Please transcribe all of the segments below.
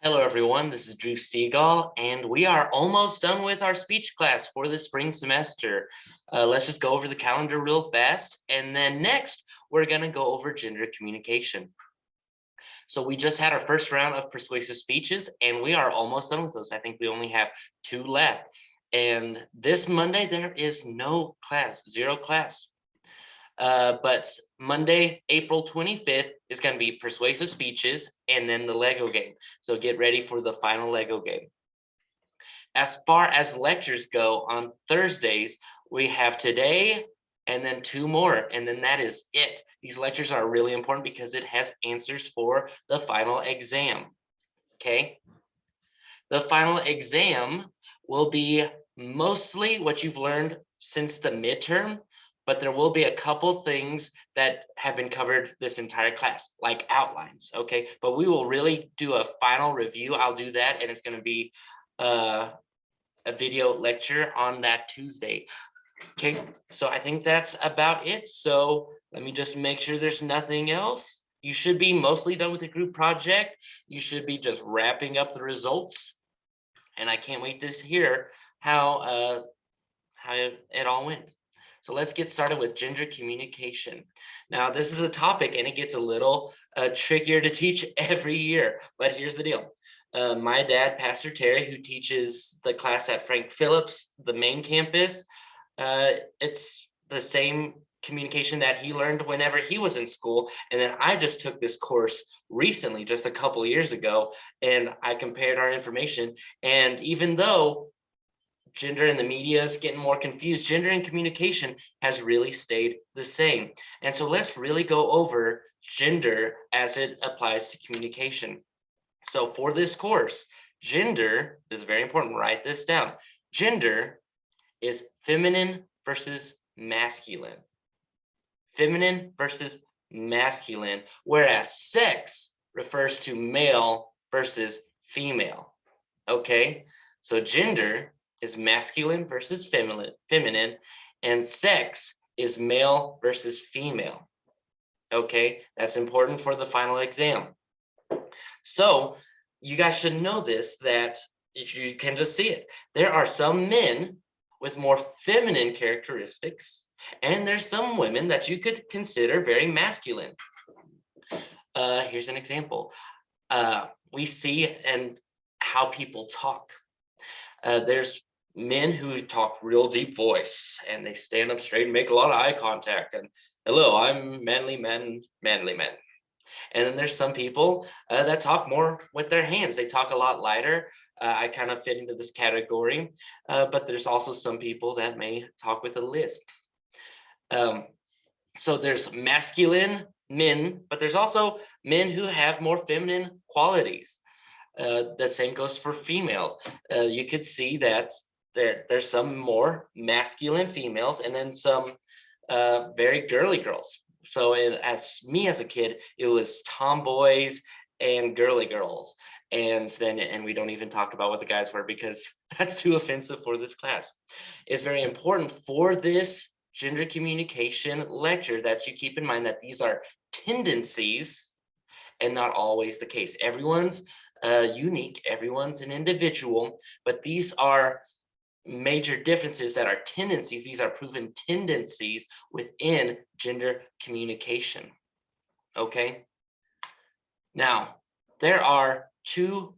Hello, everyone. This is Drew Stegall, and we are almost done with our speech class for the spring semester. Let's just go over the calendar real fast, and then next, we're going to go over gender communication. So we just had our first round of persuasive speeches, and we are almost done with those. I think we only have 2 left. And this Monday, there is no class, 0 class. But Monday, April 25th is going to be persuasive speeches and then the Lego game. So get ready for the final Lego game. As far as lectures go, on Thursdays, we have today and then 2 more, and then that is it. These lectures are really important because it has answers for the final exam. Okay. The final exam will be mostly what you've learned since the midterm, but there will be a couple things that have been covered this entire class, like outlines, okay? But we will really do a final review. I'll do that, and it's going to be a video lecture on that Tuesday. Okay, so I think that's about it. So let me just make sure there's nothing else. You should be mostly done with the group project. You should be just wrapping up the results. And I can't wait to hear how it all went. So let's get started with gender communication. Now, this is a topic and it gets a little trickier to teach every year, but here's the deal. My dad, Pastor Terry, who teaches the class at Frank Phillips, the main campus, it's the same communication that he learned whenever he was in school. And then I just took this course recently, just a couple years ago, and I compared our information. And even though gender in the media is getting more confused, gender in communication has really stayed the same. And so let's really go over gender as it applies to communication. So for this course, gender is very important. Write this down. Gender is feminine versus masculine. Feminine versus masculine, whereas sex refers to male versus female. Okay, so gender is masculine versus feminine, and sex is male versus female. Okay, that's important for the final exam. So you guys should know this, that if you can just see it, there are some men with more feminine characteristics, and there's some women that you could consider very masculine. Here's an example. We see and how people talk. There's men who talk real deep voice and they stand up straight and make a lot of eye contact and hello, I'm manly men, manly men. And then there's some people that talk more with their hands. They talk a lot lighter. I kind of fit into this category, but there's also some people that may talk with a lisp. So there's masculine men, but there's also men who have more feminine qualities. The same goes for females. You could see that there's some more masculine females and then some very girly girls. So as a kid, it was tomboys and girly girls. And we don't even talk about what the guys were because that's too offensive for this class. It's very important for this gender communication lecture that you keep in mind that these are tendencies and not always the case. Everyone's unique, everyone's an individual, but these are major differences that are tendencies. These are proven tendencies within gender communication. Okay. Now, there are 2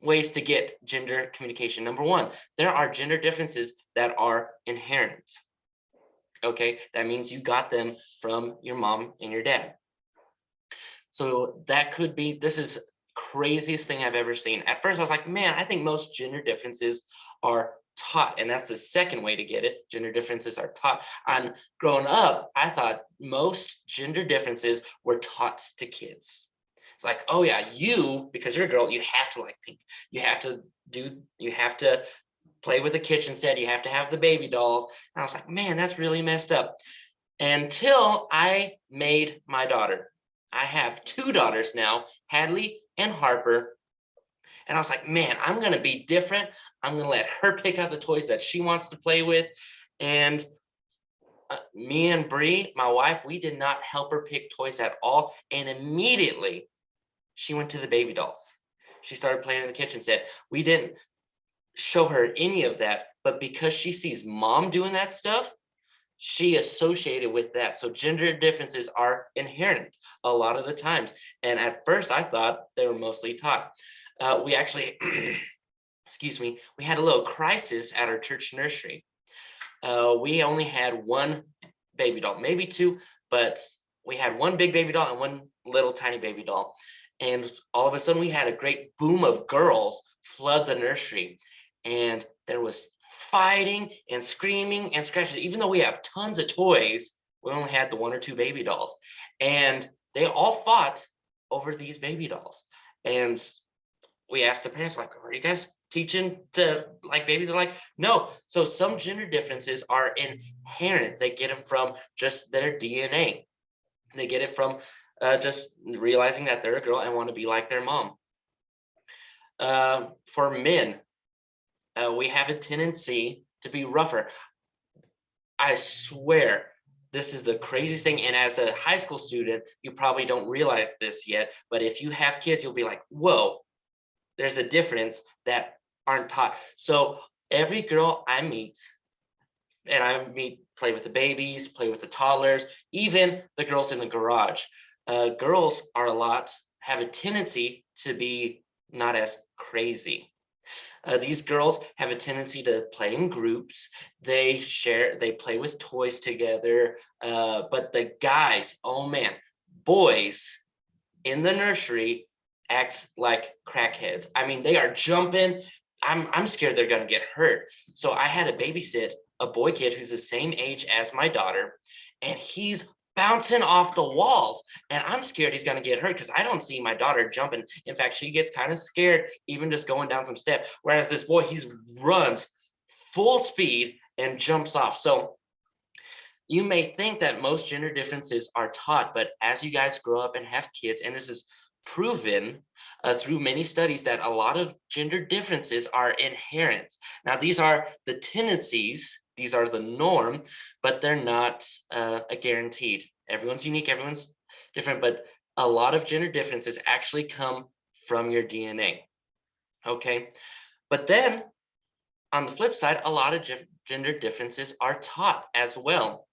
ways to get gender communication. Number 1, there are gender differences that are inherent. Okay, that means you got them from your mom and your dad. So that could be, this is craziest thing I've ever seen. At first I was like, man, I think most gender differences are taught, and that's the second way to get it. Gender differences are taught. And growing up, I thought most gender differences were taught to kids. It's like, oh yeah, you, because you're a girl, you have to like pink. You have to play with the kitchen set. You have to have the baby dolls. And I was like, man, that's really messed up. Until I made my daughter. I have 2 daughters now, Hadley and Harper. And I was like, man, I'm going to be different. I'm going to let her pick out the toys that she wants to play with. And me and Bree, my wife, we did not help her pick toys at all. And immediately she went to the baby dolls. She started playing in the kitchen set. We didn't show her any of that, but because she sees mom doing that stuff, she associated with that. So gender differences are inherent a lot of the times. And at first I thought they were mostly taught. We actually, excuse me, we had a little crisis at our church nursery. We only had one baby doll, maybe two, but we had one big baby doll and one little tiny baby doll. And all of a sudden we had a great boom of girls flood the nursery. And there was fighting and screaming and scratches. Even though we have tons of toys, we only had the one or two baby dolls. And they all fought over these baby dolls. And we asked the parents, like, are you guys teaching to like babies? Are like, no. So some gender differences are inherent. They get them from just their DNA. They get it from just realizing that they're a girl and want to be like their mom. For men, we have a tendency to be rougher. I swear, this is the craziest thing. And as a high school student, you probably don't realize this yet. But if you have kids, you'll be like, whoa, there's a difference that aren't taught. So every girl I meet, and play with the babies, play with the toddlers, even the girls in the garage. Girls have a tendency to be not as crazy. These girls have a tendency to play in groups. They play with toys together. But the guys, oh man, boys in the nursery act like crackheads. I mean, they are jumping. I'm scared they're gonna get hurt. So I had to babysit a boy kid who's the same age as my daughter, and he's bouncing off the walls. And I'm scared he's gonna get hurt because I don't see my daughter jumping. In fact, she gets kind of scared even just going down some steps. Whereas this boy, he runs full speed and jumps off. So you may think that most gender differences are taught, but as you guys grow up and have kids, and this is proven through many studies, that a lot of gender differences are inherent. Now, these are the tendencies, these are the norm, but they're not guaranteed. Everyone's unique, everyone's different, but a lot of gender differences actually come from your DNA. Okay, but then on the flip side, a lot of gender differences are taught as well.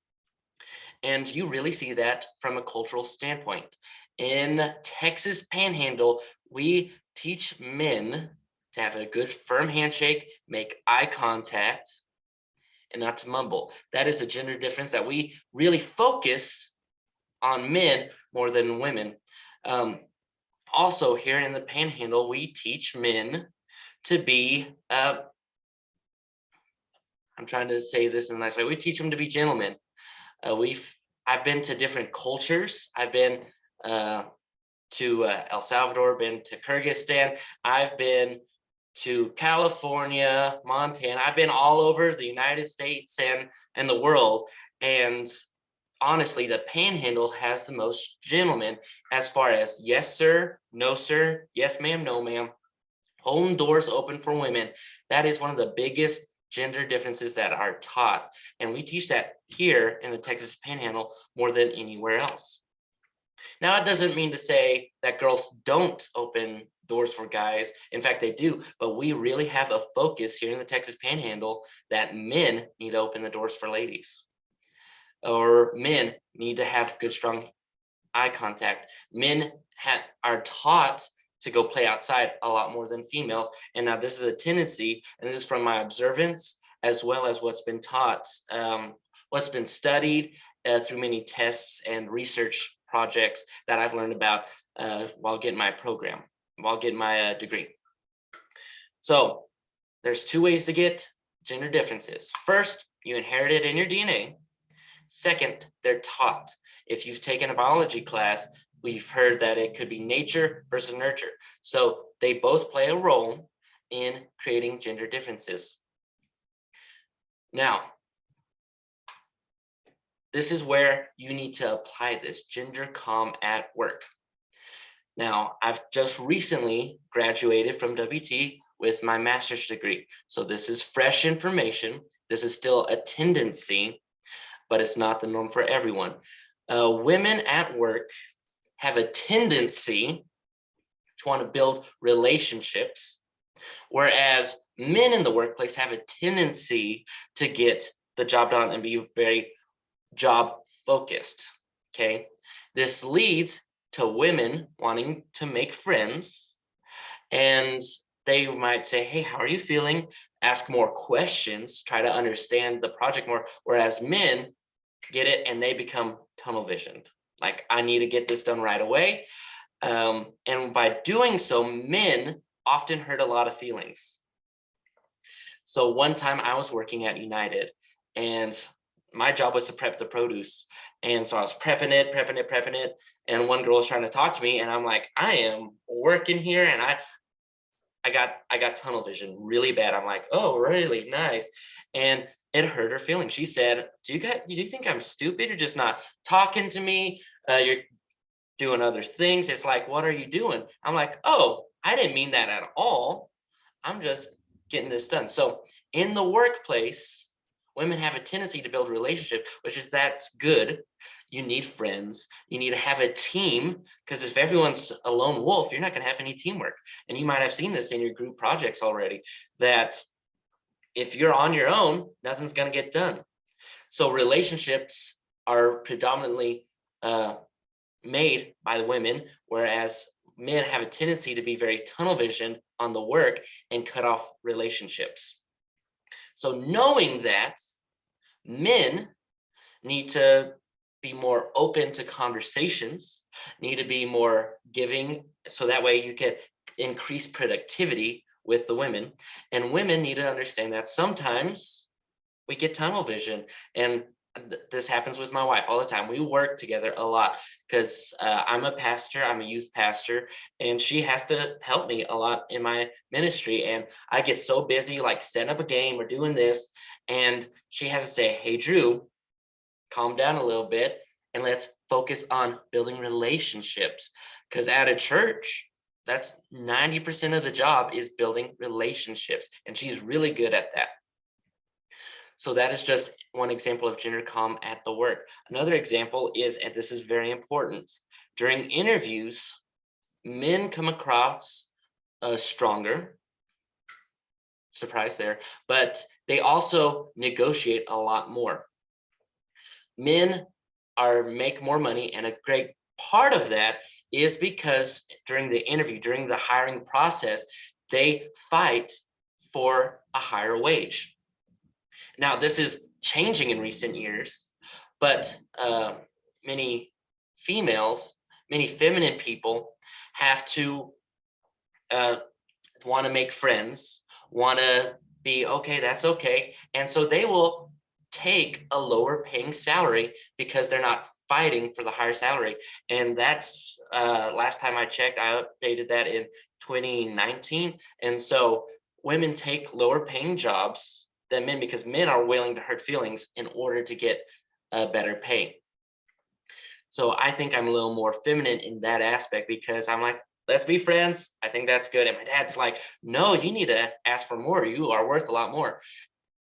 And you really see that from a cultural standpoint. In Texas Panhandle, we teach men to have a good firm handshake, make eye contact, and not to mumble. That is a gender difference that we really focus on men more than women. Also, here in the Panhandle, we teach men to be, I'm trying to say this in a nice way, we teach them to be gentlemen. I've been to different cultures. I've been to El Salvador, been to Kyrgyzstan. I've been to California, Montana. I've been all over the United States and the world. And honestly, the Panhandle has the most gentlemen as far as yes, sir, no, sir, yes, ma'am, no, ma'am. Holding doors open for women. That is one of the biggest gender differences that are taught. And we teach that here in the Texas Panhandle more than anywhere else. Now, it doesn't mean to say that girls don't open doors for guys. In fact, they do, but we really have a focus here in the Texas Panhandle that men need to open the doors for ladies, or men need to have good, strong eye contact. Men are taught to go play outside a lot more than females. And now this is a tendency, and this is from my observance, as well as what's been taught, what's been studied through many tests and research projects that I've learned about while getting my degree. So there's two ways to get gender differences. First, you inherit it in your DNA. Second, they're taught. If you've taken a biology class, we've heard that it could be nature versus nurture. So they both play a role in creating gender differences. Now, this is where you need to apply this gender comm at work. Now, I've just recently graduated from WT with my master's degree. So this is fresh information. This is still a tendency, but it's not the norm for everyone. Women at work have a tendency, to want to build relationships, whereas men in the workplace have a tendency to get the job done and be very job focused. Okay. This leads to women wanting to make friends, and they might say, "Hey, how are you feeling?" Ask more questions, try to understand the project more. Whereas men get it and they become tunnel visioned. Like, I need to get this done right away. And by doing so, men often hurt a lot of feelings. So one time I was working at United, and my job was to prep the produce. And so I was prepping it. And one girl was trying to talk to me, and I'm like, I am working here, and I got tunnel vision really bad. I'm like, oh, really nice. And it hurt her feelings. She said, do you think I'm stupid? You're just not talking to me. You're doing other things. It's like, what are you doing? I'm like, oh, I didn't mean that at all. I'm just getting this done. So in the workplace, women have a tendency to build relationships, which is that's good. You need friends. You need to have a team, because if everyone's a lone wolf, you're not going to have any teamwork. And you might have seen this in your group projects already, that if you're on your own, nothing's going to get done. So relationships are predominantly made by the women, whereas men have a tendency to be very tunnel visioned on the work and cut off relationships. So knowing that, men need to be more open to conversations, need to be more giving, so that way you can increase productivity with the women. And women need to understand that sometimes we get tunnel vision. And this happens with my wife all the time. We work together a lot because I'm a pastor, I'm a youth pastor, and she has to help me a lot in my ministry. And I get so busy, like setting up a game or doing this, and she has to say, hey, Drew, calm down a little bit and let's focus on building relationships. Because at a church, that's 90% of the job is building relationships. And she's really good at that. So that is just one example of gender comm at the work. Another example is, and this is very important, during interviews, men come across stronger, surprise there, but they also negotiate a lot more. Men make more money, and a great part of that is because during the interview, during the hiring process, they fight for a higher wage. Now, this is changing in recent years, but many feminine people have to want to make friends, want to be okay, that's okay. And so they will take a lower paying salary because they're not fighting for the higher salary. And that's last time I checked, I updated that in 2019. And so women take lower paying jobs than men because men are willing to hurt feelings in order to get a better pay. So I think I'm a little more feminine in that aspect because I'm like, let's be friends. I think that's good. And my dad's like, no, you need to ask for more. You are worth a lot more.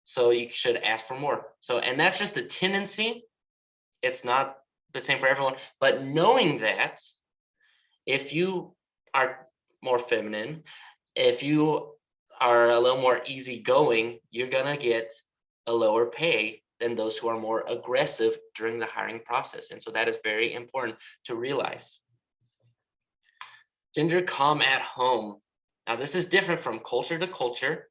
So you should ask for more. So, and that's just a tendency. It's not the same for everyone. But knowing that if you are more feminine, if you are a little more easygoing, you're going to get a lower pay than those who are more aggressive during the hiring process. And so that is very important to realize. Gender comm at home. Now, this is different from culture to culture.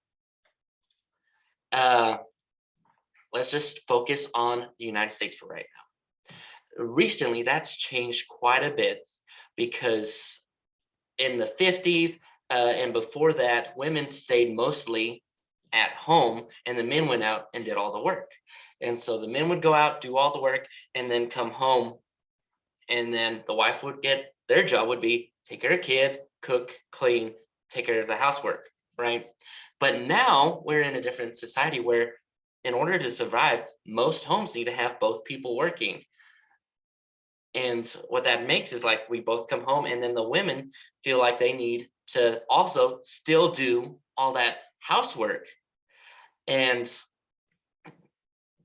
Let's just focus on the United States for right now. Recently, that's changed quite a bit because in the 50s and before that, women stayed mostly at home and the men went out and did all the work. And so the men would go out, do all the work, and then come home. And then the wife would get, their job would be take care of kids, cook, clean, take care of the housework, right? But now we're in a different society where in order to survive, most homes need to have both people working. And what that makes is like we both come home and then the women feel like they need to also still do all that housework. And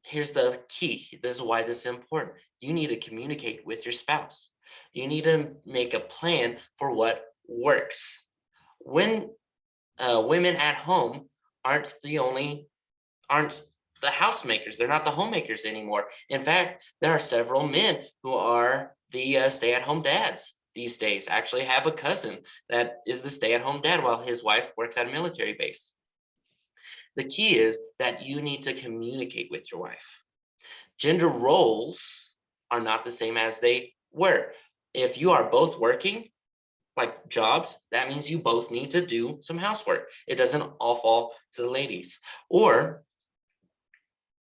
here's the key. This is why this is important. You need to communicate with your spouse. You need to make a plan for what works. When women at home aren't aren't the housemakers. They're not the homemakers anymore. In fact, there are several men who are the stay-at-home dads these days. I actually have a cousin that is the stay-at-home dad while his wife works at a military base. The key is that you need to communicate with your wife. Gender roles are not the same as they were. If you are both working, like jobs, that means you both need to do some housework. It doesn't all fall to the ladies. Or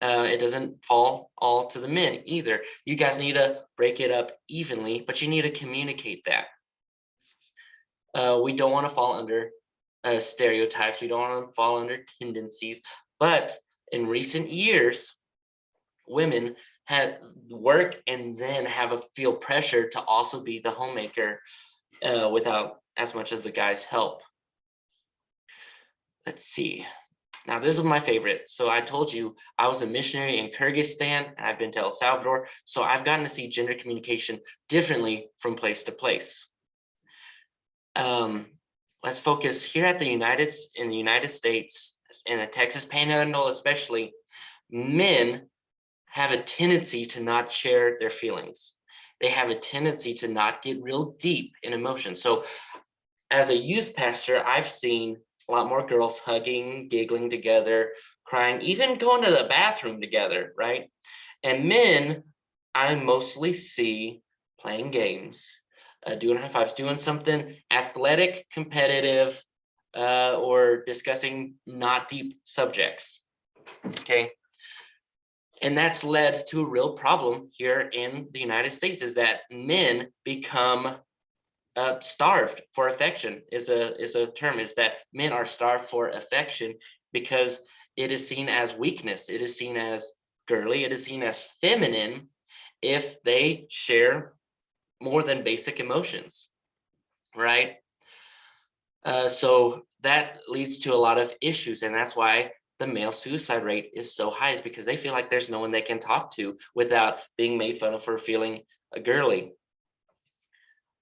it doesn't fall all to the men either. You guys need to break it up evenly, but you need to communicate that. We don't want to fall under stereotypes. We don't want to fall under tendencies. But in recent years, women had work and then feel pressure to also be the homemaker without as much as the guys help. Let's see. Now, this is my favorite. So I told you I was a missionary in Kyrgyzstan and I've been to El Salvador. So I've gotten to see gender communication differently from place to place. Let's focus here in the United States, in the Texas Panhandle especially. Men have a tendency to not share their feelings. They have a tendency to not get real deep in emotion. So as a youth pastor, I've seen a lot more girls hugging, giggling together, crying, even going to the bathroom together, right? And men, I mostly see playing games, doing high fives, doing something athletic, competitive, or discussing not deep subjects, okay? And that's led to a real problem here in the United States, is that men become starved for affection is a term, is that men are starved for affection because it is seen as weakness. It is seen as girly. It is seen as feminine if they share more than basic emotions, right? So that leads to a lot of issues, and that's why the male suicide rate is so high, is because they feel like there's no one they can talk to without being made fun of for feeling girly.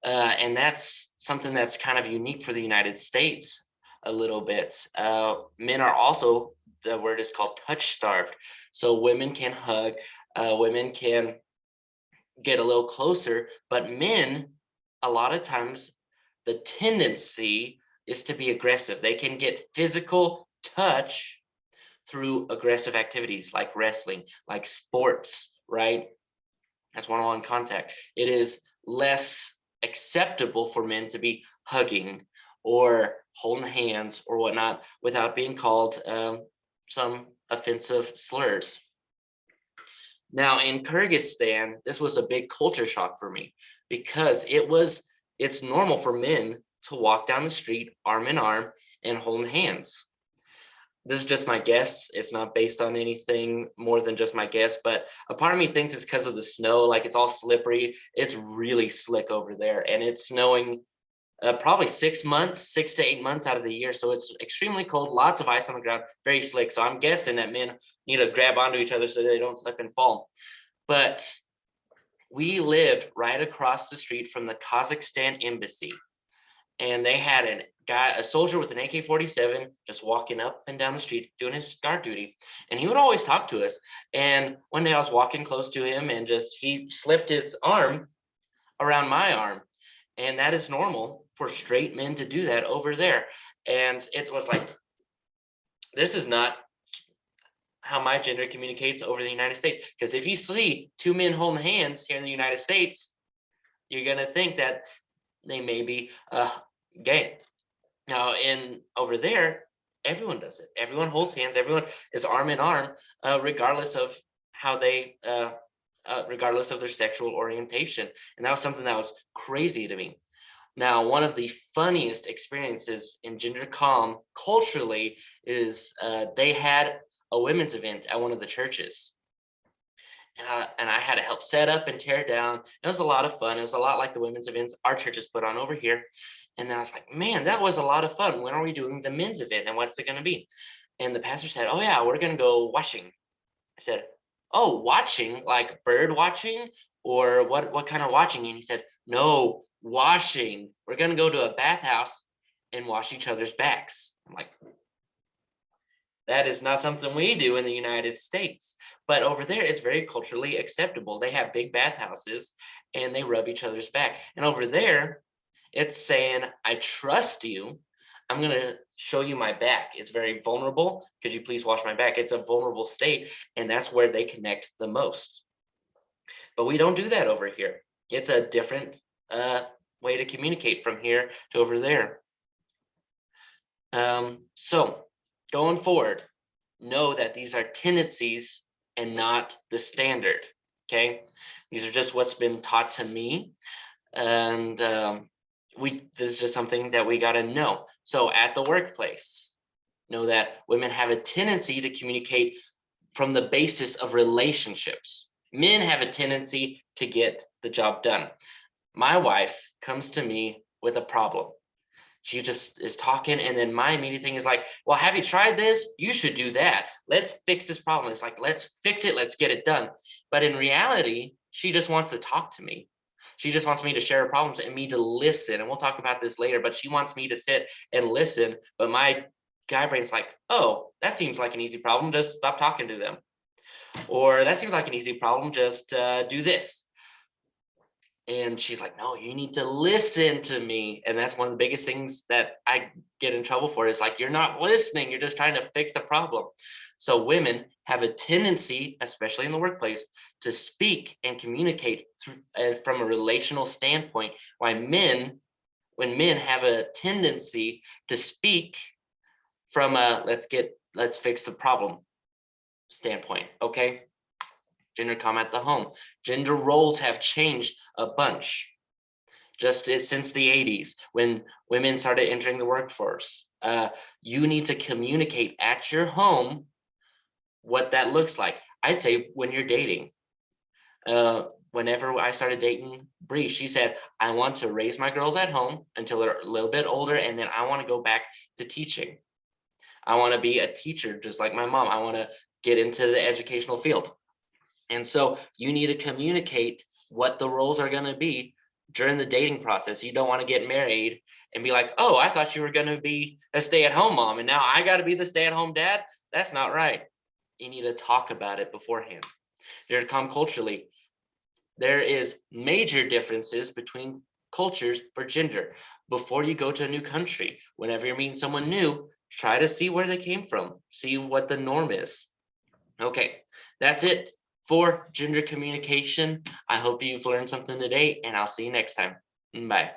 And that's something that's kind of unique for the United States a little bit. Men are also, the word is called touch starved. So women can hug, women can get a little closer, but men, a lot of times, the tendency is to be aggressive. They can get physical touch through aggressive activities like wrestling, like sports, right? That's one-on-one contact. It is less acceptable for men to be hugging or holding hands or whatnot without being called some offensive slurs. Now in Kyrgyzstan, this was a big culture shock for me because it's normal for men to walk down the street arm in arm and holding hands. This is just my guess. It's not based on anything more than just my guess, but a part of me thinks it's because of the snow. Like, it's all slippery. It's really slick over there, and it's snowing probably 6 months, 6 to 8 months out of the year. So it's extremely cold, lots of ice on the ground, very slick. So I'm guessing that men need to grab onto each other so they don't slip and fall. But we lived right across the street from the Kazakhstan embassy, and they had a soldier with an AK-47 just walking up and down the street doing his guard duty, and he would always talk to us. And one day I was walking close to him, and he slipped his arm around my arm, and that is normal for straight men to do that over there. And it was like, this is not how my gender communicates over the United States, because if you see two men holding hands here in the United States, you're gonna think that they may be gay. Now, over there, everyone does it. Everyone holds hands. Everyone is arm in arm, regardless of how regardless of their sexual orientation. And that was something that was crazy to me. Now, one of the funniest experiences in gender comm culturally is they had a women's event at one of the churches. And I had to help set up and tear down. It was a lot of fun. It was a lot like the women's events our church has put on over here. And then I was like, man, that was a lot of fun. When are we doing the men's event, and what's it going to be? And the pastor said, oh yeah, we're going to go watching. I said, oh, watching, like bird watching, or what kind of watching? And he said, no, washing. We're going to go to a bathhouse and wash each other's backs. I'm like, that is not something we do in the United States. But over there, it's very culturally acceptable. They have big bathhouses and they rub each other's back. And over there, it's saying, I trust you. I'm going to show you my back. It's very vulnerable. Could you please wash my back? It's a vulnerable state. And that's where they connect the most. But we don't do that over here. It's a different way to communicate from here to over there. So going forward, know that these are tendencies and not the standard. Okay, these are just what's been taught to me, and this is just something that we got to know. So at the workplace, know that women have a tendency to communicate from the basis of relationships. Men have a tendency to get the job done. My wife comes to me with a problem. She just is talking, and then my immediate thing is like, well, have you tried this? You should do that. Let's fix this problem. It's like, let's fix it. Let's get it done. But in reality, she just wants to talk to me. She just wants me to share her problems and me to listen. And we'll talk about this later, but she wants me to sit and listen. But my guy brain's like, oh, that seems like an easy problem. Just stop talking to them. Or that seems like an easy problem. Just do this. And she's like, no, you need to listen to me. And that's one of the biggest things that I get in trouble for is like, you're not listening. You're just trying to fix the problem. So women have a tendency, especially in the workplace, to speak and communicate from a relational standpoint. When men have a tendency to speak from a let's fix the problem standpoint. Okay. Gender comm at the home. Gender roles have changed a bunch just since the 80s when women started entering the workforce. You need to communicate at your home what that looks like. I'd say when you're dating. Whenever I started dating Bree, she said, I want to raise my girls at home until they're a little bit older, and then I want to go back to teaching. I want to be a teacher just like my mom. I want to get into the educational field. And so you need to communicate what the roles are going to be during the dating process. You don't want to get married and be like, oh, I thought you were going to be a stay-at-home mom, and now I got to be the stay-at-home dad. That's not right. You need to talk about it beforehand. Gender comm culturally, there is major differences between cultures for gender. Before you go to a new country, whenever you're meeting someone new, try to see where they came from, see what the norm is. Okay, that's it for gender communication. I hope you've learned something today, and I'll see you next time. Bye.